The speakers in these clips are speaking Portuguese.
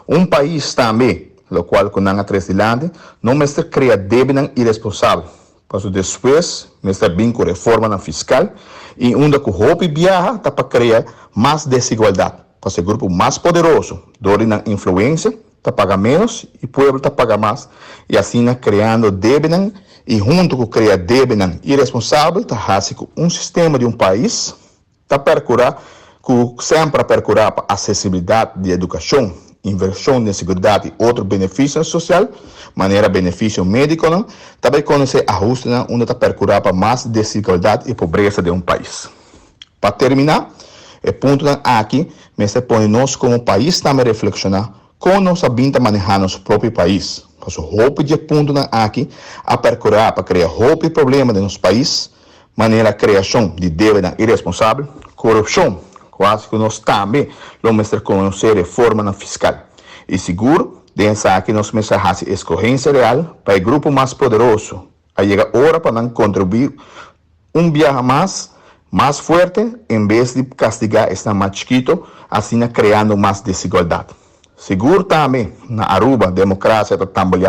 Um país também, o qual com a três de lande, não mestre cria débito irresponsável. Passo depois, mestre bem com reforma na fiscal e onde com roupa e viaja para criar mais desigualdade. Para ser grupo mais poderoso, dori na influência, tá paga menos e o povo tá paga mais. E assim, criando débito e junto com criar débito irresponsável, tá fazendo um sistema de um país, tá procurar, sempre procurar para acessibilidade de educação, inversão de seguridade e outro benefício social, maneira benefício médico, não? Também conhecer ajuste onde está procurar para mais desigualdade e pobreza de um país. Para terminar, o ponto aqui, mas põe nós como país também reflexionar como nós sabemos manejar nosso próprio país. Porque o roupa de ponto aqui a procurar para criar roupa e problema de nosso país, maneira criação de dívida irresponsável, corrupção, quase que nós também vamos conhecer reforma na fiscal. E seguro, dessa aqui nós mensagens escorrência real para o grupo mais poderoso. Aí chega a hora para não contribuir viagem mais forte, em vez de castigar esta mais chiquito, assim criando mais desigualdade. Seguro também, na Aruba, a democracia está também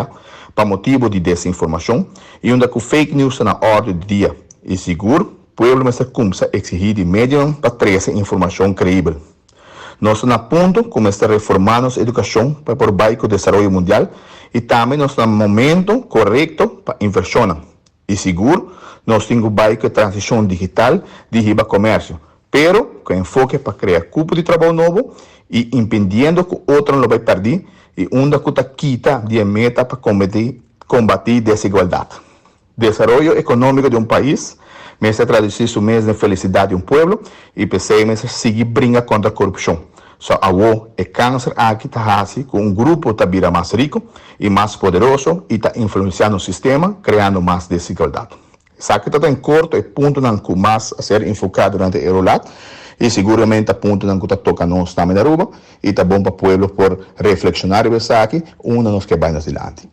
para motivo de desinformação e onde com fake news está na ordem do dia. E seguro, o povo começa a exigir de médium para trazer informação creível. Nós estamos a ponto de começar a reformar nossa educação para por baixo o desenvolvimento mundial e também nós estamos no momento correto para inversão. E seguro, nós temos baixo a transição digital de riba comércio, pero com enfoque para criar cupo de trabalho novo e impedindo que outro não vai perder e onde que quita de meta para combater desigualdade. Desenvolvimento econômico de um país, mas traduzir isso mesmo em felicidade de um povo e pensei seguir briga contra a corrupção. Só é câncer aqui está com um grupo que vira mais rico e mais poderoso e está influenciando o sistema, criando mais desigualdade. Isso aqui está em curto e ponto não mais a ser enfocado durante o relato e seguramente a ponto não está tocando nós também na Aruba e está bom para o povo por reflexionar e pensar aqui, nós que vai nas adiante.